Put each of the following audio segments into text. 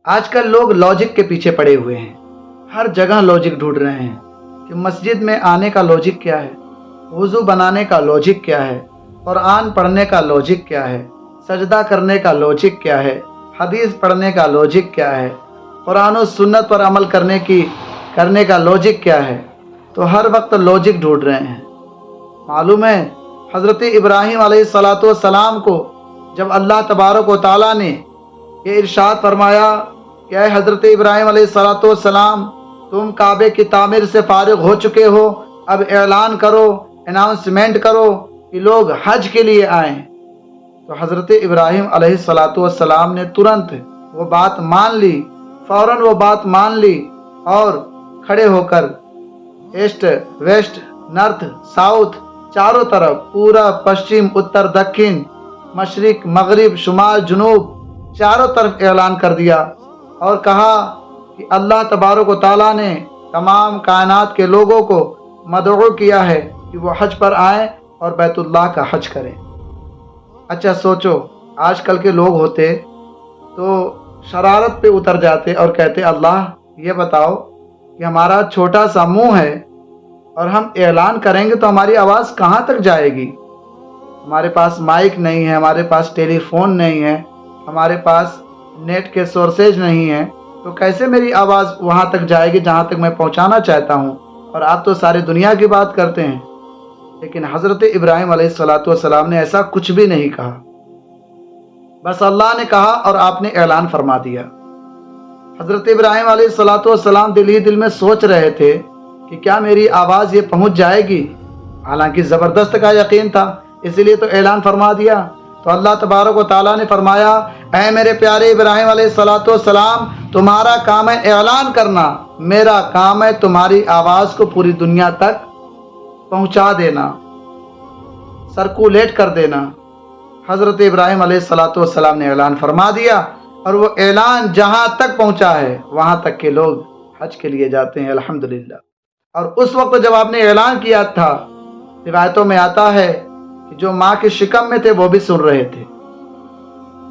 آج کل لوگ لاجک کے پیچھے پڑے ہوئے ہیں، ہر جگہ لاجک ڈھونڈ رہے ہیں کہ مسجد میں آنے کا لاجک کیا ہے، وضو بنانے کا لاجک کیا ہے، قرآن پڑھنے کا لاجک کیا ہے، سجدہ کرنے کا لاجک کیا ہے، حدیث پڑھنے کا لاجک کیا ہے، قرآن و سنت پر عمل کرنے کا لاجک کیا ہے۔ تو ہر وقت لاجک ڈھونڈ رہے ہیں۔ معلوم ہے حضرت ابراہیم علیہ السلام کو جب اللہ تبارک و تعالیٰ نے یہ ارشاد فرمایا کہ اے حضرت ابراہیم علیہ السلام، تم کعبے کی تعمیر سے فارغ ہو چکے ہو، اب اعلان کرو، اناؤنسمنٹ کرو کہ لوگ حج کے لیے آئیں۔ تو حضرت ابراہیم علیہ السلام نے ترنت وہ بات مان لی، فوراً وہ بات مان لی اور کھڑے ہو کر ایسٹ ویسٹ نارتھ ساؤتھ چاروں طرف، پورا پشچم اتر دکن مشرق مغرب شمال جنوب چاروں طرف اعلان کر دیا اور کہا کہ اللہ تبارک و تعالیٰ نے تمام کائنات کے لوگوں کو مدعو کیا ہے کہ وہ حج پر آئیں اور بیت اللہ کا حج کریں۔ اچھا سوچو، آج کل کے لوگ ہوتے تو شرارت پہ اتر جاتے اور کہتے اللہ یہ بتاؤ کہ ہمارا چھوٹا سا منہ ہے اور ہم اعلان کریں گے تو ہماری آواز کہاں تک جائے گی؟ ہمارے پاس مائک نہیں ہے، ہمارے پاس ٹیلی فون نہیں ہے، ہمارے پاس نیٹ کے سورسز نہیں ہیں، تو کیسے میری آواز وہاں تک جائے گی جہاں تک میں پہنچانا چاہتا ہوں؟ اور آپ تو ساری دنیا کی بات کرتے ہیں۔ لیکن حضرت ابراہیم علیہ السلام نے ایسا کچھ بھی نہیں کہا، بس اللہ نے کہا اور آپ نے اعلان فرما دیا۔ حضرت ابراہیم علیہ السلام دل ہی دل میں سوچ رہے تھے کہ کیا میری آواز یہ پہنچ جائے گی؟ حالانکہ زبردست کا یقین تھا، اسی لیے تو اعلان فرما دیا۔ تو اللہ تبارک و تعالیٰ نے فرمایا اے میرے پیارے ابراہیم علیہ السلام، تمہارا کام ہے اعلان کرنا، میرا کام ہے تمہاری آواز کو پوری دنیا تک پہنچا دینا، سرکولیٹ کر دینا۔ حضرت ابراہیم علیہ السلام نے اعلان فرما دیا اور وہ اعلان جہاں تک پہنچا ہے وہاں تک کے لوگ حج کے لیے جاتے ہیں الحمدللہ۔ اور اس وقت جب آپ نے اعلان کیا تھا، روایتوں میں آتا ہے کہ جو ماں کے شکم میں تھے وہ بھی سن رہے تھے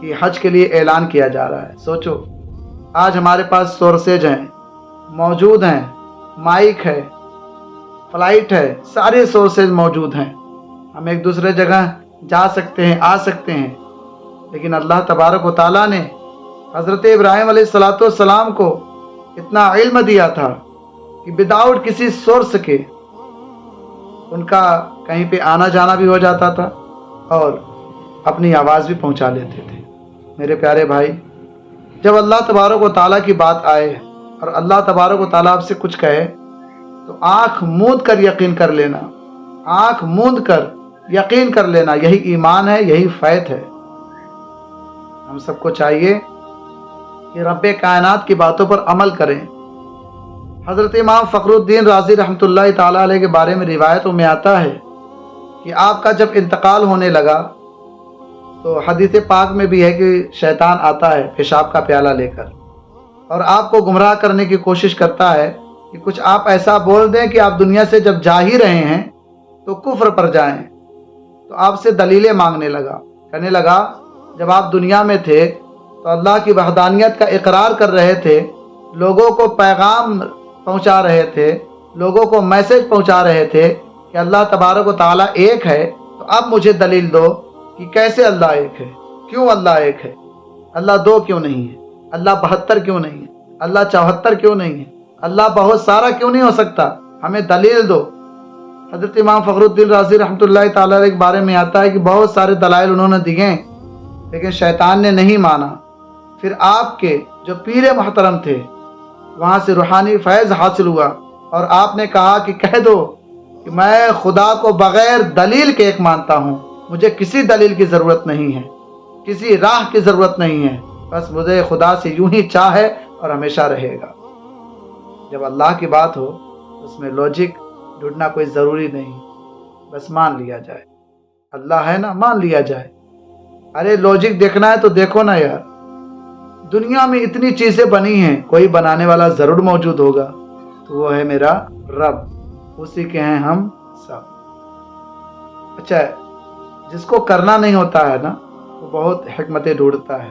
کہ حج کے لیے اعلان کیا جا رہا ہے۔ سوچو آج ہمارے پاس سورسز ہیں، موجود ہیں، مائک ہے، فلائٹ ہے، سارے سورسز موجود ہیں، ہم ایک دوسرے جگہ جا سکتے ہیں، آ سکتے ہیں۔ لیکن اللہ تبارک و تعالیٰ نے حضرت ابراہیم علیہ السلام کو اتنا علم دیا تھا کہ وداؤٹ کسی سورس کے ان کا کہیں پہ آنا جانا بھی ہو جاتا تھا اور اپنی آواز بھی پہنچا لیتے تھے۔ میرے پیارے بھائی، جب اللہ تبارک و تعالیٰ کی بات آئے اور اللہ تبارک و تعالیٰ آپ سے کچھ کہے تو آنکھ موند کر یقین کر لینا، آنکھ موند کر یقین کر لینا، یہی ایمان ہے، یہی فیض ہے۔ ہم سب کو چاہیے کہ رب کائنات کی باتوں پر عمل کریں۔ حضرت امام فخر الدین رازی رحمۃ اللہ تعالیٰ علیہ کے بارے میں روایتوں میں آتا ہے کہ آپ کا جب انتقال ہونے لگا تو حدیث پاک میں بھی ہے کہ شیطان آتا ہے پیشاب کا پیالہ لے کر اور آپ کو گمراہ کرنے کی کوشش کرتا ہے کہ کچھ آپ ایسا بول دیں کہ آپ دنیا سے جب جا ہی رہے ہیں تو کفر پر جائیں۔ تو آپ سے دلیلیں مانگنے لگا، کہنے لگا جب آپ دنیا میں تھے تو اللہ کی وحدانیت کا اقرار کر رہے تھے، لوگوں کو پیغام پہنچا رہے تھے، لوگوں کو میسج پہنچا رہے تھے کہ اللہ تبارک و تعالیٰ ایک ہے، تو اب مجھے دلیل دو کہ کیسے اللہ ایک ہے، کیوں اللہ ایک ہے، اللہ دو کیوں نہیں ہے، اللہ 72 کیوں نہیں ہے، اللہ 74 کیوں نہیں ہے، اللہ بہت سارا کیوں نہیں ہو سکتا، ہمیں دلیل دو۔ حضرت امام فخر الدین رازی رحمۃ اللہ تعالیٰ کے بارے میں آتا ہے کہ بہت سارے دلائل انہوں نے دیے لیکن شیطان نے نہیں مانا۔ پھر آپ کے جو پیر محترم تھے وہاں سے روحانی فیض حاصل ہوا اور آپ نے کہا کہ کہہ دو کہ میں خدا کو بغیر دلیل کے ایک مانتا ہوں، مجھے کسی دلیل کی ضرورت نہیں ہے، کسی راہ کی ضرورت نہیں ہے، بس مجھے خدا سے یوں ہی چاہ ہے اور ہمیشہ رہے گا۔ جب اللہ کی بات ہو اس میں لاجک ڈھونڈنا کوئی ضروری نہیں، بس مان لیا جائے، اللہ ہے نا، مان لیا جائے۔ ارے لاجک دیکھنا ہے تو دیکھو نا یار، دنیا میں اتنی چیزیں بنی ہیں، کوئی بنانے والا ضرور موجود ہوگا، تو وہ ہے میرا رب، اسی کے ہیں ہم سب۔ اچھا جس کو کرنا نہیں ہوتا ہے نا وہ بہت حکمتیں ڈھونڈتا ہے۔